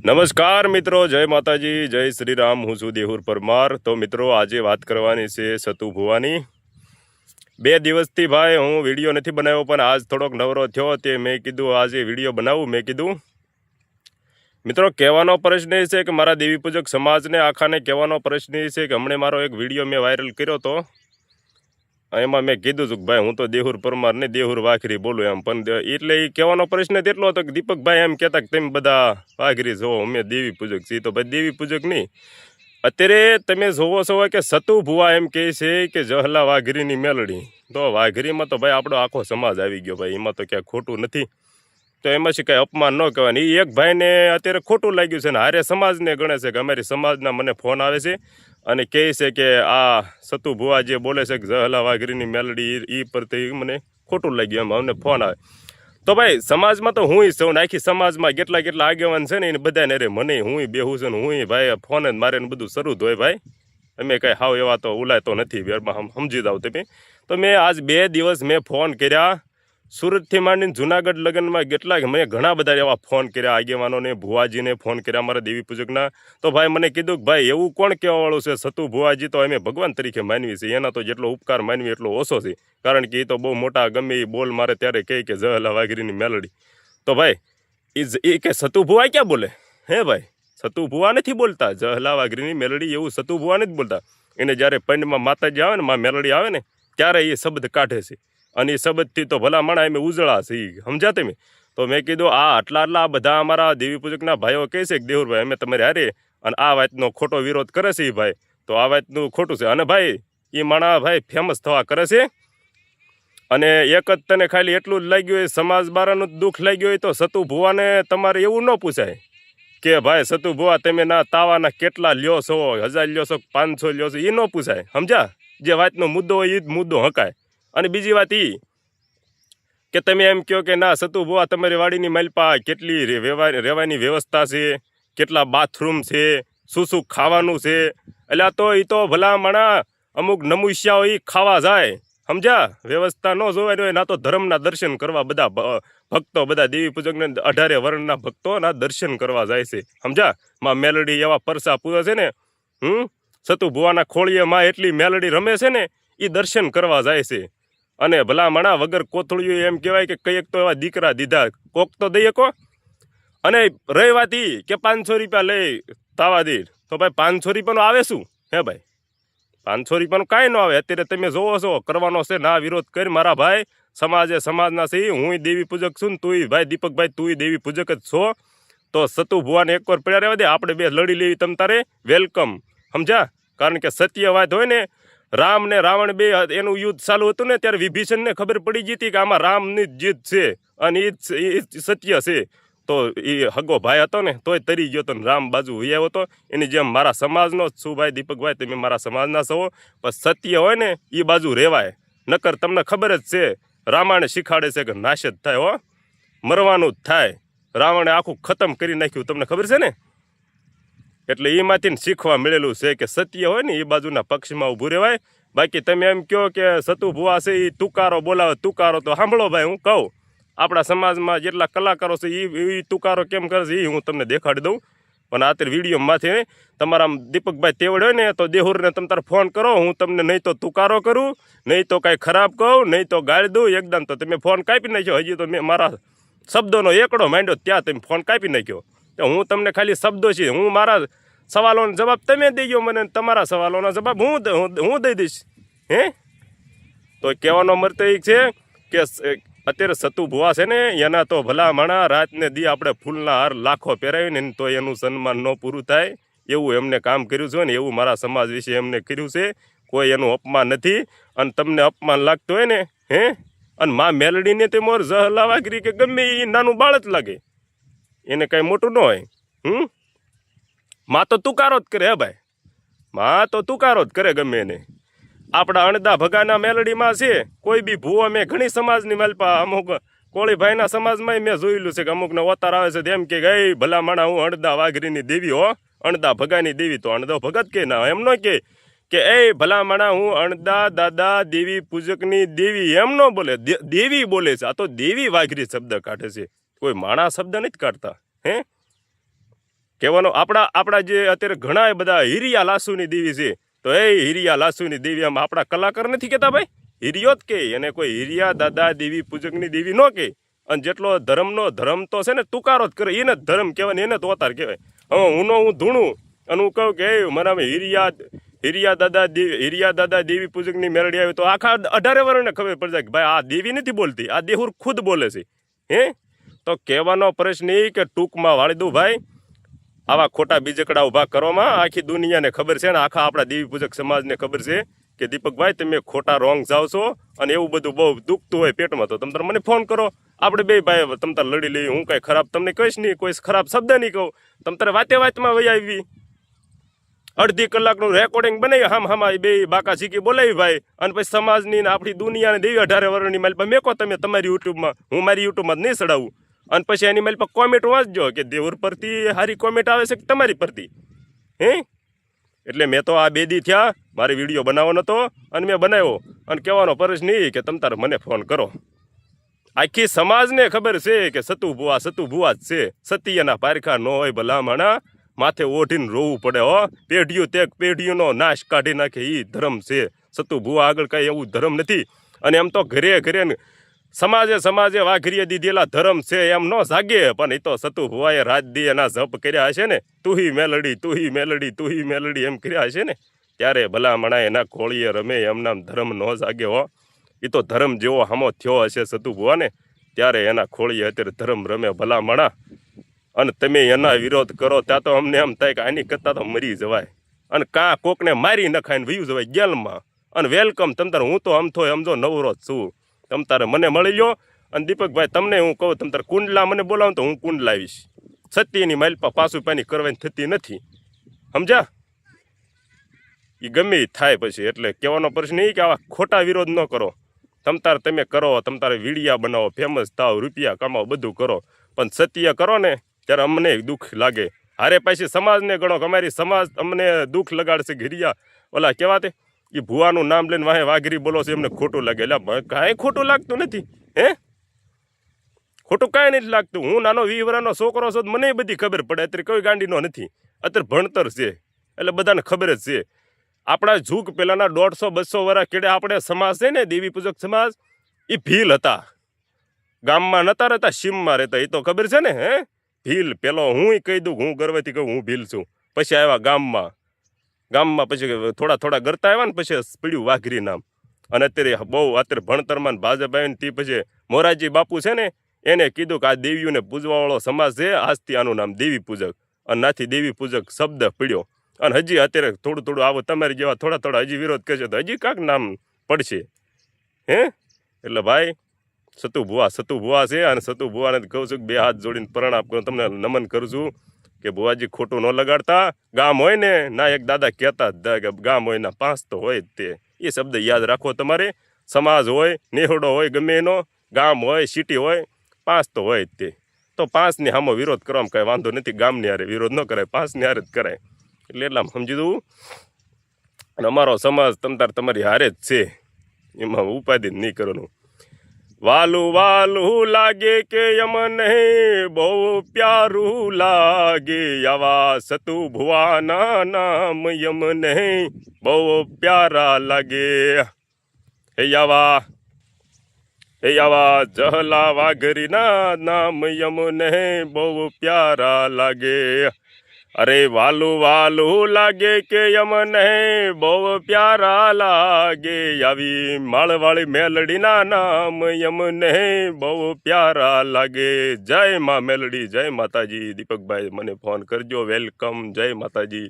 નમસ્કાર મિત્રો, જય માતાજી, જય શ્રી રામ. હું છું દેહુર પરમાર. તો મિત્રો, આજે વાત કરવાની છે સતુ ભુવાની. 2 દિવસથી ભાઈ હું વિડીયો નથી બનાવ્યો, પણ આજ થોડોક નવરો થયો તે મેં કીધું આજે વિડીયો બનાવું. મેં કીધું મિત્રો, કહેવાનો પ્રશ્ન એ છે કે મારા દેવી પૂજક સમાજને આખાને કહેવાનો પ્રશ્ન એ છે કે હમણે મારો એક વિડીયો મેં વાયરલ કર્યો હતો. એમાં મેં કીધું હતું કે ભાઈ હું તો દેહુર પરમાર ને દેહુર વાઘરી બોલું એમ, પણ એટલે એ કહેવાનો પ્રશ્ન તેટલો હતો કે દીપકભાઈ એમ કહેતા કે તમે બધા વાઘરી જોવો, અમે દેવી પૂજક છીએ. તો ભાઈ દેવી પૂજક નહીં, અત્યારે તમે જોવો છો કે સતુ ભુવા એમ કહે છે કે જહલા વાઘરીની મેલડી. તો વાઘરીમાં તો ભાઈ આપણો આખો સમાજ આવી ગયો ભાઈ, એમાં તો ક્યાંક ખોટું નથી. તો એમાં છે કાંઈ અપમાન ન કહેવાય. એ એક ભાઈને અત્યારે ખોટું લાગ્યું છે ને હારે સમાજને ગણે છે કે અમારી સમાજના મને ફોન આવે છે અને કહે છે કે આ સતુ ભુવા જે બોલે છે કે જહલા વાઘરીની મેલડી, એ પરથી મને ખોટું લાગ્યું એમ અમને ફોન આવે. તો ભાઈ સમાજમાં તો હું છું ને, આખી સમાજમાં કેટલા આગેવાન છે ને એને બધાને રે મને હું બેહું છું ને હું ભાઈ ફોન જ મારે ને બધું શરૂ જ હોય ભાઈ. અમે કાંઈ હાવ એવા તો ઉલાય નથી, સમજી જાઓ તમે. તો મેં આજ 2 દિવસ મેં ફોન કર્યા સુરતથી માંડીને જુનાગઢ લગ્નમાં મેં ઘણા બધા એવા ફોન કર્યા આગેવાનોને, ભુવાજીને ફોન કર્યા મારા દેવી પૂજકના. તો ભાઈ મને કીધું કે ભાઈ એવું કોણ કહેવાવાળું છે, સતુ ભુવાજી તો અમે ભગવાન તરીકે માનવી છે, એના તો જેટલો ઉપકાર માનવી એટલો ઓછો છે. કારણ કે એ તો બહુ મોટા ગમે એ બોલ મારે ત્યારે કહે કે જહલા વાઘરીની મેલડી. તો ભાઈ એ કે સતુ ભુવા ક્યાં બોલે? હે ભાઈ, સતુ ભુવા નથી બોલતા જહલા વાઘરીની મેલડી, એવું સતુ ભુવા નથી બોલતા. એને જ્યારે પંડમાં માતાજી આવે ને, માં મેલડી આવે ને, ત્યારે એ શબ્દ કાઢે છે. અને એ શબ્દથી તો ભલા મણા એમ ઉજળા છે, સમજ્યા તમે? તો મેં કીધું આ આટલા બધા અમારા દેવી પૂજકના ભાઈઓ કહે છે કે દેવુરભાઈ અમે તમારે હારે, અને આ વાતનો ખોટો વિરોધ કરે છે એ ભાઈ, તો આ વાતનું ખોટું છે. અને ભાઈ એ માણા ભાઈ ફેમસ થવા કરે છે. અને એક જ તને ખાલી એટલું જ લાગ્યું હોય, સમાજ બારાનું દુઃખ લાગ્યું હોય, તો સતુ ભુવાને તમારે એવું ન પૂછાય કે ભાઈ સતુ ભુવા તમે ના તાવાના કેટલા લ્યો છો, 1000 લ્યો છો, 500 લ્યો છો, એ ન પૂછાય. સમજ્યા? જે વાતનો મુદ્દો હોય એ જ મુદ્દો હકાય. અને બીજી વાત એ કે તમે એમ કહો કે ના સતુ ભુવા તમારી વાડીની માલપા કેટલી રહેવાની વ્યવસ્થા છે, કેટલા બાથરૂમ છે, શું ખાવાનું છે. એટલે તો એ તો ભલા માણા અમુક નમુષ્યાઓ એ ખાવા જાય. સમજ્યા? વ્યવસ્થા ન જોવાની હોય, ના તો ધર્મના દર્શન કરવા બધા ભક્તો, બધા દેવી પૂજકને 18 વર્ણના ભક્તોના દર્શન કરવા જાય છે. સમજ્યા? માં મેલડી એવા પરસા પૂરે છે ને, સતુ ભુવાના ખોળીએ માં એટલી મેલડી રમે છે ને, એ દર્શન કરવા જાય છે. અને ભલા માણા વગર કોથળીઓ એમ કહેવાય કે કંઈક તો એવા દીકરા દીધા, કોક તો દઈએ કો. અને રહી વાત એ કે 500 રૂપિયા લઈ તાવા દે, તો ભાઈ 500 રૂપિયાનું આવે શું? હે ભાઈ, 500 રૂપિયાનું કાંઈ ન આવે. અત્યારે તમે જોવો છો કરવાનો છે ના વિરોધ કરી મારા ભાઈ, સમાજના છે. હું દેવી પૂજક છું ને તું ભાઈ દીપકભાઈ તું દેવી પૂજક જ છો. તો સતુ ભુવાને એકવાર પડ્યા રહેવા દે, આપણે બે લડી લેવી તમ તારે વેલકમ. સમજ્યા? કારણ કે સત્ય વાત હોય ને, રામ ને રાવણ બે એનું યુદ્ધ ચાલુ હતું ને, ત્યારે વિભીષણને ખબર પડી ગઈ હતી કે આમાં રામની જ જીત છે અને એ સત્ય છે. તો એ હગો ભાઈ હતો ને તોય તરી ગયો હતો ને રામ બાજુ વૈયાવો હતો. એની જેમ મારા સમાજનો જ છું ભાઈ દીપકભાઈ, તમે મારા સમાજના છો. પણ સત્ય હોય ને એ બાજુ રહેવાય. નકર તમને ખબર જ છે રામાયણ શીખાડે છે કે નાશ જ થાય, હો મરવાનું જ થાય. રાવણે આખું ખતમ કરી નાખ્યું, તમને ખબર છે ને? એટલે એમાંથી શીખવા મળેલું છે કે સત્ય હોય ને એ બાજુના પક્ષમાં ઊભું રહેવાય. બાકી તમે એમ કહો કે સતુ ભુવા છે એ તુકારો બોલાવે, તુકારો તો સાંભળો ભાઈ, હું કહું આપણા સમાજમાં જેટલા કલાકારો છે એ તુકારો કેમ કરે છે એ હું તમને દેખાડી દઉં. પણ અત્યારે વિડીયોમાંથી તમારા દીપકભાઈ તેવડ હોય ને તો દેહુરને તમે તારે ફોન કરો, હું તમને નહીં તો તુકારો કરું, નહીં તો કાંઈ ખરાબ કહું, નહીં તો ગાળ દઉં એકદમ. તો તમે ફોન કાપી નાખ્યો. હજી તો મેં મારા શબ્દોનો એકડો માંડ્યો ત્યાં તમે ફોન કાપી નાખ્યો. તો હું તમને ખાલી શબ્દો છે, હું મારા સવાલોનો જવાબ તમે દેજો મને, તમારા સવાલોનો જવાબ હું દઈ દઈશ. હે તો કહેવાનો મરતો એ છે કે અત્યારે સતુ ભુવા છે ને એના તો ભલા માણા રાતને દી આપણે ફૂલના હાર લાખો પહેરાવીને તો એનું સન્માન ન પૂરું થાય એવું એમને કામ કર્યું છે ને, એવું મારા સમાજ વિશે એમને કર્યું છે. કોઈ એનું અપમાન નથી. અને તમને અપમાન લાગતું હોય ને, અને માં મેલડીને તે મોર જહલા વાઘરી કે ગમે એ નાનું બાળ જ લાગે, એને કાંઈ મોટું ન હોય. માં તો તુકારો જ કરે. હે ભાઈ, માં તો તુકારો જ કરે ગમે એને. આપણા અણદા ભગાના મેલડીમાં છે કોઈ બી ભૂવો, મેં ઘણી સમાજની માલપા અમુક કોળીભાઈના સમાજમાં મેં જોયેલું છે કે અમુકને ઓતાર આવે છે એમ કે ગઈ ભલા માણા હું અણદા વાઘરીની દેવી, હો અણદા ભગાની દેવી. તો અણદો ભગત કે ના એમ ન કે એ ભલા માણા હું અણદા દાદા દેવી પૂજકની દેવી, એમ ન બોલે, દેવી બોલે છે. આ તો દેવી વાઘરી શબ્દ કાઢે છે, કોઈ માણા શબ્દ નથી કાઢતા. કહેવાનો આપણા જે અત્યારે ઘણા બધા હિરિયા લાસુની દેવી છે, તો એ હિરિયા લાસુની દેવી આમ આપણા કલાકાર નથી કહેતા ભાઈ, હિરિયો જ કે એને કોઈ હિરિયા દાદા દેવી પૂજકની દેવી ન કે. અને જેટલો ધર્મ તો છે ને તુકારો જ કરે, એને જ ધર્મ કહેવાય ને એને જ અવતાર કહેવાય. હવે હું ધૂણું અને હું કહું કે મને હિરિયા દાદા દેવી પૂજકની મેળડી આવી તો આખા 18 વર્ષને ખબર પડી જાય કે ભાઈ આ દેવી નથી બોલતી, આ દેહુર ખુદ બોલે છે. તો કહેવાનો પ્રશ્ન એ કે ટૂંકમાં વાળી દઉં ભાઈ, આવા ખોટા બીજકડા ઊભા કરવામાં આખી દુનિયાને ખબર છે ને આખા આપણા દેવી પૂજક સમાજને ખબર છે કે દીપકભાઈ તમે ખોટા રોંગ જાઓ છો, અને એવું બધું બહુ દુખતું હોય પેટમાં તો તમે મને ફોન કરો, આપણે બે ભાઈ તમ તાર લડી લઈએ. હું કઈ ખરાબ તમને કહીશ નહીં, કોઈ ખરાબ શબ્દ નહીં કહું, તમ તારે વાતમાં વહી આવી. અડધી કલાકનું રેકોર્ડિંગ બનાવી હામાં બે બાકા શીખી બોલાવી ભાઈ, અને પછી સમાજની આપણી દુનિયાને દેવી 18 વર્ષની મારી પાસે મેકો તમે તમારી યુટ્યુબમાં, હું મારી યુટ્યુબમાં જ નહીં ચડાવું. અને પછી એની મારી પાસે કોમેન્ટ વાંચજો કે દેવર પરથી સારી કોમેન્ટ આવે છે કે તમારી પરથી. એટલે મેં તો આ 2 દી થયા મારે વિડીયો બનાવવાનો હતો અને મેં બનાવ્યો, અને કહેવાનો પ્રશ્ન નહીં કે તમ તારે મને ફોન કરો. આખી સમાજને ખબર છે કે સતુ ભુવા જ છે, સતિયાના પારખા ન હોય ભલામણા, માથે ઓઢીને રોવું પડે હો. પેઢીઓનો નાશ કાઢી નાખે એ ધર્મ છે. સતુ ભુવા આગળ કાંઈ એવું ધર્મ નથી. અને એમ તો ઘરે સમાજે વાઘરીએ દીધેલા ધર્મ છે એમ ન જાગે, પણ એ તો સતુ ભુવાએ રાત દી એના જપ કર્યા હશે ને, તુહી મેલડી એમ કર્યા હશે ને, ત્યારે ભલામણા એના કોળીએ રમે એમના ધર્મ ન જાગે હો. એ તો ધર્મ જેવો હામો થયો હશે સતુ ભુવાને, ત્યારે એના ખોળીએ અત્યારે ધર્મ રમે ભલામણા. અને તમે એના વિરોધ કરો ત્યાં તો અમને એમ થાય કે આની કરતાં તો મરી જવાય, અને કાં કોકને મારી નખાઈને વયું જવાય જેલમાં. અને વેલકમ તમ તારે, હું તો સમજો નવરો જ છું, તમ તારે મને મળી લો. અને દીપકભાઈ તમને હું કહું, તમ તારે કુંડલા મને બોલાવો તો હું કુંડ લાવીશ. સત્યની માલપા પાછું પાણી કરવાની થતી નથી, સમજ્યા? એ ગમે થાય પછી. એટલે કહેવાનો પ્રશ્ન એ કે આવા ખોટા વિરોધ ન કરો. તમે કરો, તમ તારે વિડીયા બનાવો, ફેમસ થાવ, રૂપિયા કમાવો, બધું કરો, પણ સત્ય કરો ને ત્યારે અમને દુઃખ લાગે. હારે પાછી સમાજને ગણો કે અમારી સમાજ અમને દુઃખ લગાડશે. ઘિરિયા ઓલા કહેવાતે એ ભુવાનું નામ લઈને વાહે વાઘરી બોલો છે, એમને ખોટું લાગે. એટલે કાંઈ ખોટું લાગતું નથી, ખોટું કાંઈ નથી લાગતું. હું નાનો 20 વર્ષનો છોકરો છું, મને બધી ખબર પડે. અત્યારે કોઈ ગાંડીનો નથી, અત્યારે ભણતર છે એટલે બધાને ખબર જ છે. આપણા જૂગ પહેલાના 150-200 વર્ષ કેડે આપણે સમાજ છે ને દેવી પૂજક સમાજ, એ ભીલ હતા, ગામમાં નતા રહેતા, સીમમાં રહેતા. એ તો ખબર છે ને. ભીલ પેલો હું કહી દઉં, હું ગર્વથી કહું હું ભીલ છું. પછી આવ્યા ગામમાં પછી થોડા ગરતા આવ્યા ને પછી પડ્યું વાઘરી નામ. અને અત્યારે ભણતરમાં ભાજપ આવીને તે પછી મોરારજી બાપુ છે ને એને કીધું કે આ દેવીઓને પૂજવાવાળો સમાજ છે, આજથી આનું નામ દેવી પૂજક. અને નાથી દેવી પૂજક શબ્દ પડ્યો. અને હજી અત્યારે થોડું આવો તમારી જેવા થોડા હજી વિરોધ કરશે તો હજી કાંક નામ પડશે. એટલે ભાઈ સતુ ભુવા છે, અને સતુ ભુવાને કહું છું કે 2 હાથ જોડીને પ્રણામ કરું, તમને નમન કરું છું કે ભુવાજી ખોટું ન લગાડતા. ગામ હોય ને ના, એક દાદા કહેતા કે ગામ હોય ના 5 તો હોય જ તે. એ શબ્દ યાદ રાખો તમારે. સમાજ હોય, નેહડો હોય, ગમે એનો ગામ હોય, સિટી હોય, 5 તો હોય જ તે. તો 5ની સામો વિરોધ કરવામાં કાંઈ વાંધો નથી. ગામની હારે વિરોધ ન કરાય, 5ની હારે જ કરાય. એટલે એટલા સમજી દઉં. અને અમારો સમાજ તમારી હારે જ છે, એમાં ઉપાધિ નહીં કરવાનું. વાલું લાગે કે યમને બહુ પ્યારું લાગે, આવા સતુ ભુવાના નામ યમને બહુ પ્યારા લાગે. હે આવા જહલા વાઘરીના નામ યમને બહુ પ્યારા લાગે. અરે વાલું લાગે કે યમને બહુ પ્યારા લાગે, આવી માળવાળી મેલડીના નામ યમને બહુ પ્યારા લાગે. જય મા મેલડી, જય માતાજી. દીપકભાઈ મને ફોન કરજો, વેલકમ, જય માતાજી.